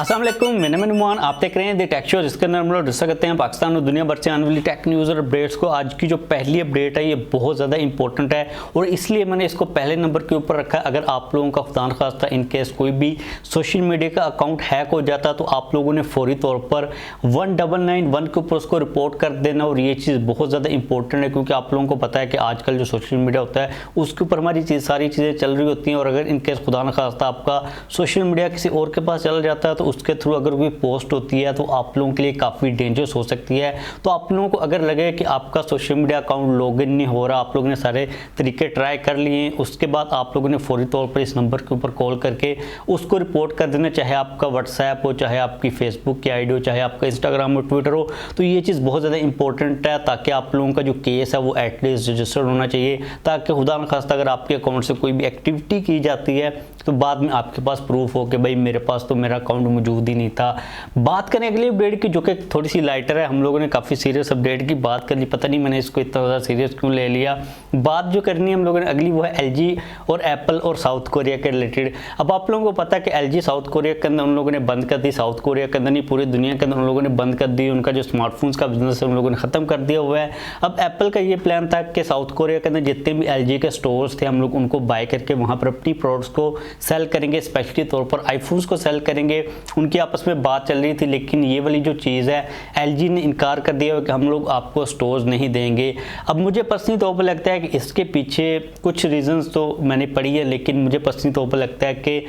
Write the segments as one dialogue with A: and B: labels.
A: अस्सलाम वालेकुम, मैं नुमान, आप देख रहे हैं द टेक्नोज, जिसके अंदर हम लोग डिस्कस करते हैं पाकिस्तान और दुनिया भर से आने वाली टेक न्यूज़ और अपडेट्स को। आज की जो पहली अपडेट है ये बहुत ज़्यादा इंपॉर्टेंट है और इसलिए मैंने इसको पहले नंबर के ऊपर रखा है। अगर आप लोगों का खुदा खास्ता इन केस कोई भी सोशल मीडिया का अकाउंट हैक हो जाता तो आप लोगों ने फौरी तौर पर 1991 के ऊपर उसको रिपोर्ट कर देना। और ये चीज़ बहुत ज़्यादा इंपॉर्टेंट है क्योंकि आप लोगों को पता है कि आजकल जो सोशल मीडिया होता है उसके ऊपर हमारी सारी चीज़ें चल रही होती हैं। और अगर इन केस खुदा न खास्ता आपका सोशल मीडिया किसी और के पास चला जाता है तो उसके थ्रू अगर कोई पोस्ट होती है तो आप लोगों के लिए काफ़ी डेंजरस हो सकती है। तो आप लोगों को अगर लगे कि आपका सोशल मीडिया अकाउंट लॉगिन नहीं हो रहा, आप लोगों ने सारे तरीके ट्राई कर लिए, उसके बाद आप लोगों ने फौरी तौर पर इस नंबर के ऊपर कॉल करके उसको रिपोर्ट कर देना, चाहे आपका व्हाट्सएप हो, चाहे आपकी फेसबुक की आईडी हो, चाहे आपका इंस्टाग्राम और ट्विटर हो। तो ये चीज़ बहुत ज़्यादा इंपॉर्टेंट है ताकि आप लोगों का जो केस है वो एटलीस्ट रजिस्टर्ड होना चाहिए, ताकि खुदा न खास्ता अगर आपके अकाउंट से कोई भी एक्टिविटी की जाती है तो बाद में आपके पास प्रूफ हो कि भाई मेरे पास तो मेरा अकाउंट मौजूद ही नहीं था। बात करें अगली अपडेट की जो कि थोड़ी सी लाइटर है। हम लोगों ने काफ़ी सीरियस अपडेट की बात कर ली, पता नहीं मैंने इसको इतना ज़्यादा सीरियस क्यों ले लिया। बात जो करनी है हम लोगों ने अगली वो है एलजी और एप्पल और साउथ कोरिया के रिलेटेड। अब आप लोगों को पता है कि एलजी साउथ कोरिया के अंदर उन लोगों ने बंद कर दी, साउथ कोरिया के अंदर नहीं पूरी दुनिया के अंदर उन लोगों ने बंद कर दी। उनका जो स्मार्टफोन्स का बिजनेस है उन लोगों ने ख़त्म कर दिया हुआ है। अब एप्पल का ये प्लान था कि साउथ कोरिया के अंदर जितने भी एलजी के स्टोर्स थे हम लोग उनको बाय करके वहाँ पर अपनी प्रोडक्ट्स को सेल करेंगे, स्पेशली तौर पर आईफोन्स को सेल करेंगे। उनकी आपस में बात चल रही थी, लेकिन ये वाली जो चीज़ है एलजी ने इनकार कर दिया कि हम लोग आपको स्टोर्स नहीं देंगे। अब मुझे पर्सनली तौर पर लगता है कि इसके पीछे कुछ रीजंस तो मैंने पढ़ी है, लेकिन मुझे पर्सनली तौर पर लगता है कि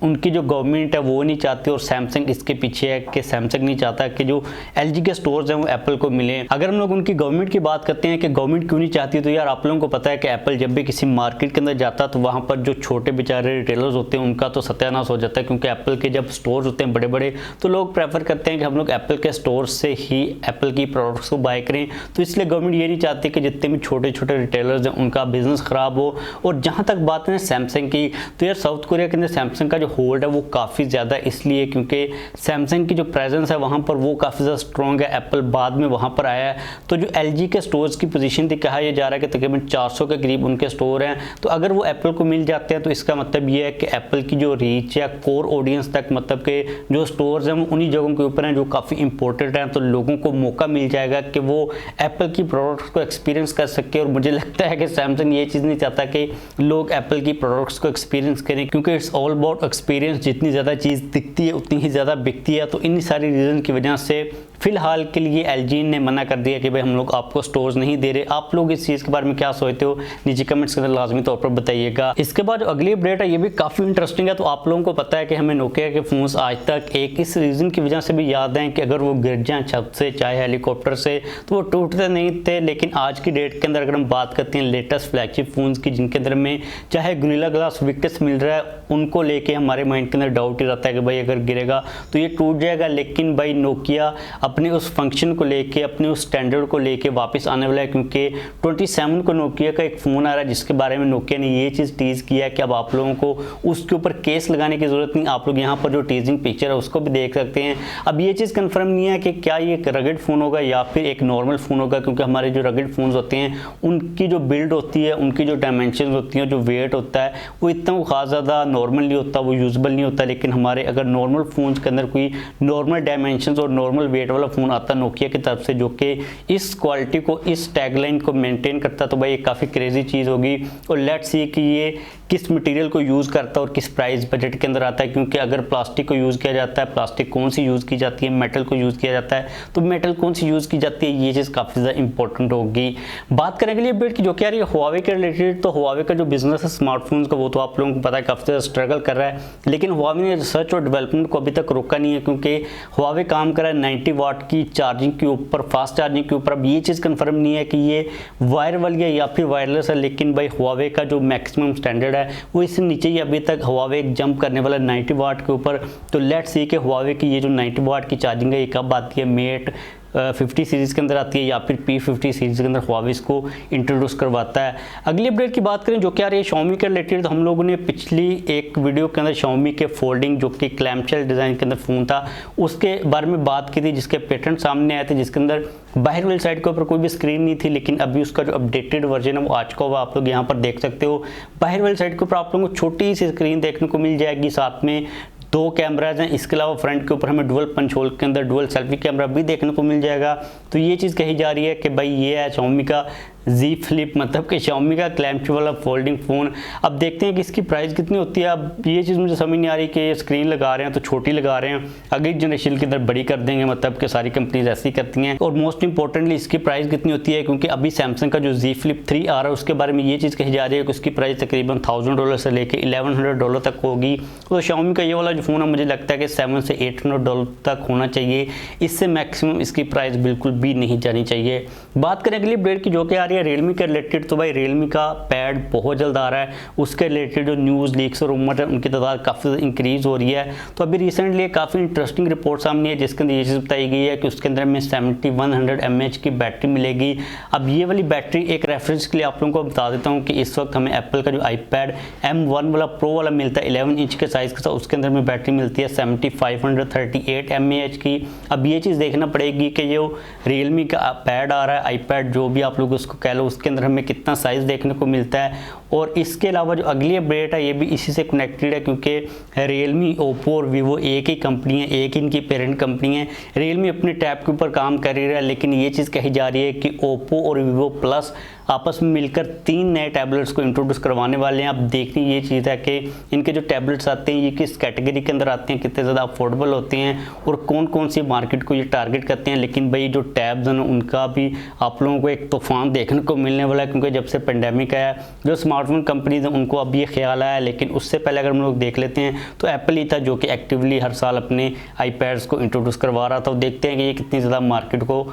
A: उनकी जो गवर्नमेंट है वो नहीं चाहती और सैमसंग इसके पीछे है कि सैमसंग नहीं चाहता कि जो एलजी के स्टोर्स हैं वो एप्पल को मिले। अगर हम लोग उनकी गवर्नमेंट की बात करते हैं कि गवर्नमेंट क्यों नहीं चाहती, तो यार आप लोगों को पता है कि एप्पल जब भी किसी मार्केट के अंदर जाता तो वहाँ पर जो छोटे बेचारे रिटेलर्स होते हैं उनका तो सत्यानाश हो जाता है, क्योंकि एप्पल के जब स्टोर्स होते हैं बड़े बड़े तो लोग प्रेफर करते हैं कि हम लोग एप्पल के स्टोर से ही एप्पल की प्रोडक्ट्स को बाय करें। तो इसलिए गवर्नमेंट ये नहीं चाहती कि जितने भी छोटे छोटे रिटेलर्स हैं उनका बिजनेस ख़राब हो। और जहाँ तक बात है सैमसंग की, तो यार साउथ कोरिया के अंदर सैमसंग का जो होल्ड है वो काफ़ी ज़्यादा इसलिए क्योंकि सैमसंग की जो प्रेजेंस है वहाँ पर वो काफ़ी ज़्यादा स्ट्रॉन्ग है। एप्पल बाद में वहाँ पर आया है। तो जो एलजी के स्टोर्स की पोजीशन थी, कहा यह जा रहा है कि तकरीबन 400 के करीब उनके स्टोर हैं। तो अगर वो एप्पल को मिल जाते हैं तो इसका मतलब ये है कि एप्पल की जो रीच या कोर ऑडियंस तक, मतलब के जो स्टोर्स हैं वो उन्हीं जगहों के ऊपर हैं जो काफ़ी इंपॉर्टेंट हैं। तो लोगों को मौका मिल जाएगा कि वो एप्पल की प्रोडक्ट्स को एक्सपीरियंस कर सके। और मुझे लगता है कि सैमसंग ये चीज़ नहीं चाहता कि लोग एप्पल की प्रोडक्ट्स को एक्सपीरियंस करें, क्योंकि इट्स ऑल अबाउट एक्सपीरियंस। जितनी ज़्यादा चीज़ दिखती है उतनी ही ज़्यादा बिकती है। तो इन सारी रीज़न की वजह से फिलहाल के लिए एलजी ने मना कर दिया कि भाई हम लोग आपको स्टोर्स नहीं दे रहे। आप लोग इस चीज़ के बारे में क्या सोचते हो नीचे कमेंट्स के अंदर लाजमी तौर पर बताइएगा। इसके बाद जो अगली अपडेट है ये भी काफ़ी इंटरेस्टिंग है। तो आप लोगों को पता है कि हमें नोकिया के फ़ोन्स आज तक एक इस रीज़न की वजह से भी याद हैं कि अगर वो गिर जाएँ छत से चाहे हेलीकॉप्टर से तो वो टूटते नहीं थे। लेकिन आज की डेट के अंदर अगर हम बात करते हैं लेटेस्ट फ्लैगशिप फ़ोन्स की, जिनके अंदर में चाहे गोरिल्ला ग्लास विकेट्स मिल रहा है, उनको लेके हमारे माइंड के अंदर डाउट ही रहता है कि भाई अगर गिरेगा तो ये टूट जाएगा। लेकिन भाई नोकिया अपने उस फंक्शन को लेके, अपने उस स्टैंडर्ड को लेके वापस आने वाला है, क्योंकि 27 को नोकिया का एक फ़ोन आ रहा है जिसके बारे में नोकिया ने ये चीज़ टीज़ किया कि अब आप लोगों को उसके ऊपर केस लगाने की ज़रूरत नहीं। आप लोग यहाँ पर जो टीजिंग पिक्चर है उसको भी देख सकते हैं। अब ये चीज़ कंफर्म नहीं है कि क्या ये एक रगड़ फ़ोन होगा या फिर एक नॉर्मल फ़ोन होगा, क्योंकि हमारे जो रगड़ फ़ोन्स होते हैं उनकी जो बिल्ड होती है, उनकी जो डायमेंशन होती हैं, जो वेट होता है वो इतना खास ज़्यादा नॉर्मल नहीं होता, वो यूजबल नहीं होता। लेकिन हमारे अगर नॉर्मल फ़ोन्स के अंदर कोई नॉर्मल डायमेंशंस और नॉर्मल वेट वाला फ़ोन आता है नोकिया की तरफ से जो कि इस क्वालिटी को, इस टैगलाइन को मेंटेन करता, तो भाई ये काफ़ी क्रेजी चीज़ होगी। और लेट्स सी कि ये किस मटेरियल को यूज़ करता है और किस प्राइस बजट के अंदर आता है, क्योंकि अगर प्लास्टिक को यूज़ किया जाता है, प्लास्टिक कौन सी यूज़ की जाती है, मेटल को यूज़ किया जाता है तो मेटल कौन सी यूज़ की जाती है, ये चीज़ काफ़ी ज़्यादा इंपॉर्टेंट होगी। बात करें अगली अपडेट की जो कि यार ये हुआवे के रिलेटेड। तो हुआवे का जो बिजनेस है स्मार्टफोन्स का वो तो आप लोगों को पता है काफ़ी ज़्यादा स्ट्रगल कर रहा है, लेकिन हुआवे ने रिसर्च और डेवलपमेंट को अभी तक रोका नहीं है, क्योंकि हुआवे काम कर रहा है 90 वाट की चार्जिंग के ऊपर, फास्ट चार्जिंग के ऊपर। अब ये चीज़ कंफर्म नहीं है कि ये वायरल या फिर वायरलेस है, लेकिन भाई हुआवे का जो मैक्सिमम स्टैंडर्ड है वो इससे नीचे ही अभी तक हुआवे जंप करने वाला 90 वाट के ऊपर। तो लेट्स सी कि हुआवे की ये जो 90 वाट की चार्जिंग है ये कब आती है, मेट 50 सीरीज़ के अंदर आती है या फिर P50 सीरीज़ के अंदर हुआवे इसको इंट्रोड्यूस करवाता है। अगली अपडेट की बात करें जो कि यार ये Xiaomi के रिलेटेड, तो हम लोगों ने पिछली एक वीडियो के अंदर Xiaomi के फोल्डिंग जो कि क्लैम्पशेल डिज़ाइन के अंदर फ़ोन था उसके बारे में बात की थी, जिसके पेटेंट सामने आए थे, जिसके अंदर बाहर वाली साइड के ऊपर कोई भी स्क्रीन नहीं थी। लेकिन अभी उसका जो अपडेटेड वर्जन है वो आज का हुआ, आप लोग यहाँ पर देख सकते हो। बाहर वाली साइड के ऊपर आप लोगों को छोटी सी स्क्रीन देखने को मिल जाएगी, साथ में 2 कैमराज हैं। इसके अलावा फ्रंट के ऊपर हमें डुअल पंच होल के अंदर डुअल सेल्फी कैमरा भी देखने को मिल जाएगा। तो ये चीज़ कही जा रही है कि भाई ये है Xiaomi का Z Flip, मतलब कि Xiaomi का क्लैम्प वाला फोल्डिंग फ़ोन। अब देखते हैं कि इसकी प्राइस कितनी होती है। अब ये चीज़ मुझे समझ नहीं आ रही कि ये स्क्रीन लगा रहे हैं तो छोटी लगा रहे हैं, अगली जनरेशन के अंदर बड़ी कर देंगे, मतलब कि सारी कंपनीज ऐसी करती हैं। और मोस्ट इंपॉर्टेंटली इसकी प्राइस कितनी होती है, क्योंकि अभी सैमसंग का जो Z Flip 3 आ रहा है उसके बारे में ये चीज़ कही जा रही है कि उसकी प्राइस तकरीबन $1000 से लेकर $1100 तक होगी। तो Xiaomi का ये वाला जो फ़ोन है मुझे लगता है कि $700 से $800 तक होना चाहिए, इससे मैक्सिमम इसकी प्राइस बिल्कुल भी नहीं जानी चाहिए। बात करें अगली अपडेट की जो कि आ रही है रियलमी के रिलेटेड, तो भाई रियलमी का पैड बहुत जल्द आ रहा है। उसके रिलेटेड जो न्यूज़ लीक्स और रूमर है उनकी तादाद काफ़ी इंक्रीज़ हो रही है। तो अभी रिसेंटली काफ़ी इंटरेस्टिंग रिपोर्ट सामने है जिसके अंदर ये चीज़ बताई गई है कि उसके अंदर में 7100 mAh की बैटरी मिलेगी। अब ये वाली बैटरी एक रेफरेंस के लिए आप लोगों को बता देता हूँ कि इस वक्त हमें एप्पल का जो iPad M1 वाला प्रो वाला मिलता है 11 इंच के साइज़ के साथ, उसके अंदर में बैटरी मिलती है 7538 mAh की। अब ये चीज़ देखना पड़ेगी कि जो रियलमी का पैड आ रहा है, iPad जो भी आप लोग उसको कह लो, उसके अंदर हमें कितना साइज़ देखने को मिलता है। और इसके अलावा जो अगली अपडेट है ये भी इसी से कनेक्टेड है, क्योंकि रियलमी, ओप्पो और वीवो एक ही कंपनी है, एक इनकी पेरेंट कंपनी है। रियलमी अपने टैब के ऊपर काम कर रही है, लेकिन ये चीज़ कही जा रही है कि ओप्पो और वीवो प्लस आपस में मिलकर 3 नए टैबलेट्स को इंट्रोड्यूस करवाने वाले हैं। अब देखनी ये चीज़ है कि इनके जो टैबलेट्स आते हैं ये किस कैटेगरी के अंदर आते हैं, कितने ज़्यादा अफोर्डेबल होते हैं और कौन कौन सी मार्केट को ये टारगेट करते हैं। लेकिन भाई जो टैब्स हैं उनका भी आप लोगों को एक तूफान देखने को मिलने वाला है, क्योंकि जब से पेंडेमिक आया जो स्मार्टफोन कंपनीज हैं उनको अब ये ख्याल आया। लेकिन उससे पहले अगर हम लोग देख लेते हैं तो एप्पल ही था जो कि एक्टिवली हर साल अपने iPads को इंट्रोड्यूस करवा रहा था। तो देखते हैं कि ये कितनी ज़्यादा मार्केट को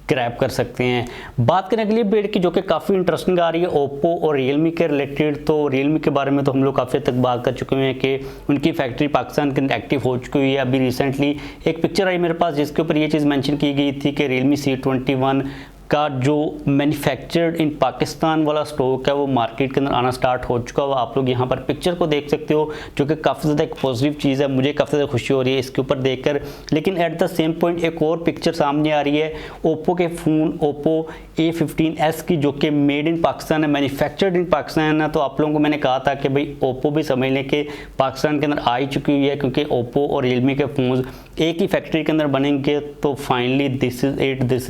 A: क्रैप कर सकते हैं। बात करें अगली अपडेट की जो कि काफ़ी इंटरेस्टिंग आ रही है ओप्पो और रियलमी के रिलेटेड। तो रियलमी के बारे में तो हम लोग काफ़ी तक बात कर चुके हैं कि उनकी फैक्ट्री पाकिस्तान के अंदर एक्टिव हो चुकी हुई है। अभी रिसेंटली एक पिक्चर आई मेरे पास जिसके ऊपर ये चीज़ मेंशन की गई थी कि रियलमी C21 का जो मैन्युफैक्चर्ड इन पाकिस्तान वाला स्टॉक है वो मार्केट के अंदर आना स्टार्ट हो चुका है। आप लोग यहाँ पर पिक्चर को देख सकते हो, जो कि काफ़ी ज़्यादा एक पॉजिटिव चीज़ है। मुझे काफ़ी ज़्यादा खुशी हो रही है इसके ऊपर देखकर। लेकिन एट द सेम पॉइंट एक और पिक्चर सामने आ रही है ओप्पो के फ़ोन ओप्पो A15s की, जो कि मेड इन पाकिस्तान है, मैन्युफैक्चर्ड इन पाकिस्तान है। तो आप लोगों को मैंने कहा था कि भाई ओप्पो भी समझ लें कि पाकिस्तान के अंदर आ ही चुकी हुई है, क्योंकि ओप्पो और रियलमी के फ़ोन एक ही फैक्ट्री के अंदर बनेंगे। तो फाइनली दिस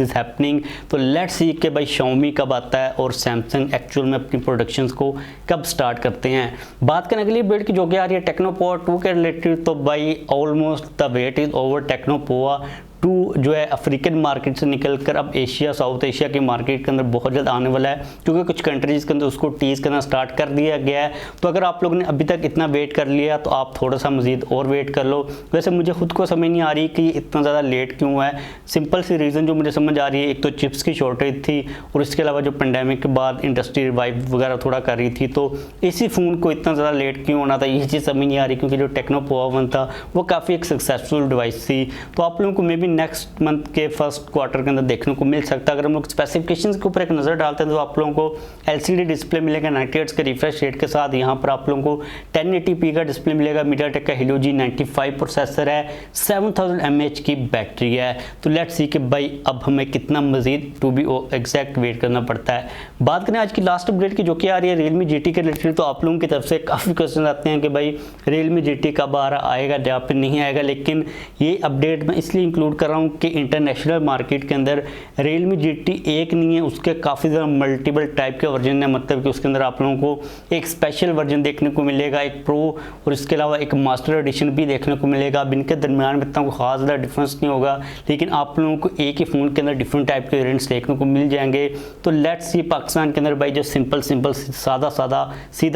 A: इज़ हैपनिंग। तो लेट्स सी कि भाई Xiaomi कब आता है और सैमसंग एक्चुअल में अपनी प्रोडक्शंस को कब स्टार्ट करते हैं। बात करें अगली अपडेट की जो कि आ रही है टेक्नो पोवा 2 के रिलेटेड। तो भाई almost the wait is over. Tecno Pova 2 जो है अफ्रीकन मार्केट से निकलकर अब एशिया, साउथ एशिया की मार्केट के अंदर बहुत जल्द आने वाला है, क्योंकि कुछ कंट्रीज़ के अंदर उसको टीज़ करना स्टार्ट कर दिया गया है। तो अगर आप लोगों ने अभी तक इतना वेट कर लिया तो आप थोड़ा सा मज़ीद और वेट कर लो। वैसे मुझे खुद को समझ नहीं आ रही कि ये इतना ज़्यादा लेट क्यों है। सिंपल सी रीज़न जो मुझे समझ आ रही है, एक तो चिप्स की शॉर्टेज थी और इसके अलावा जो पेंडेमिक के बाद इंडस्ट्री रिवाइव वगैरह थोड़ा कर रही थी, तो इसी फ़ोन को इतना ज़्यादा लेट क्यों होना था, ये चीज़ समझ नहीं आ रही। क्योंकि जो टेक्नो पोवा 1 था वो काफ़ी एक सक्सेसफुल डिवाइस थी। तो आप लोगों को मे बी नेक्स्ट मंथ के फर्स्ट क्वार्टर के अंदर देखने को मिल सकता है। अगर हम लोग स्पेसिफिकेशंस के ऊपर एक नज़र डालते हैं तो आप लोगों को LCD डिस्प्ले मिलेगा 90 हर्ट्ज के रिफ्रेश रेट के साथ। यहाँ पर आप लोगों को 1080p का डिस्प्ले मिलेगा। मीडियाटेक का Helio G95 प्रोसेसर है, 7000 mAh की बैटरी है। तो लेट्स सी कि भाई अब हमें कितना मजीद टू बी एग्जैक्ट वेट करना पड़ता है। बात करें आज की लास्ट अपडेट की जो कि आ रही है रियलमी GT के रिलेटेड। तो आप लोगों की तरफ से काफ़ी क्वेश्चन आते हैं कि भाई रियलमी GT कब आ रहा, आएगा या फिर नहीं आएगा। लेकिन ये अपडेट मैं इसलिए इंक्लूड कर रहा हूँ कि इंटरनेशनल मार्केट के अंदर रियलमी GT एक नहीं है, उसके काफ़ी ज़्यादा मल्टीपल टाइप के वर्जन है। मतलब कि उसके अंदर आप लोगों को एक स्पेशल वर्जन देखने को मिलेगा, एक प्रो और इसके अलावा एक मास्टर एडिशन भी देखने को मिलेगा। अब इनके दरमियान में इतना खास ज़्यादा डिफरेंस नहीं होगा, लेकिन आप लोगों को एक ही फ़ोन के अंदर डिफरेंट टाइप के वेरिएंट्स देखने को मिल जाएंगे। तो लेट्स सी पाकिस्तान के अंदर भाई जो सिंपल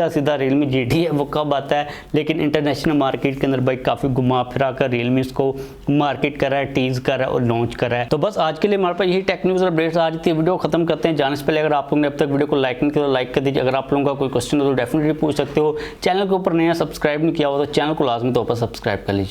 A: सीधा रियलमी GT है वो कब आता है। लेकिन इंटरनेशनल मार्केट के अंदर भाई काफ़ी घुमा फिरा कर रियलमी इसको मार्केट कर रहा है, टीज़ कर रहा है और लॉन्च कर रहा है। तो बस आज के लिए हमारे पास यही टेक न्यूज़ और अपडेट्स आ रही थी। वीडियो खत्म करते हैं। जाने से पहले अगर आप लोगों ने अब तक वीडियो को लाइक नहीं किया तो लाइक कर दीजिए। अगर आप लोगों का कोई क्वेश्चन हो तो डेफिनेटली पूछ सकते हो। चैनल के ऊपर नया सब्सक्राइब नहीं किया हो तो चैनल को लाजमी तौर पर सब्सक्राइब कर लीजिए।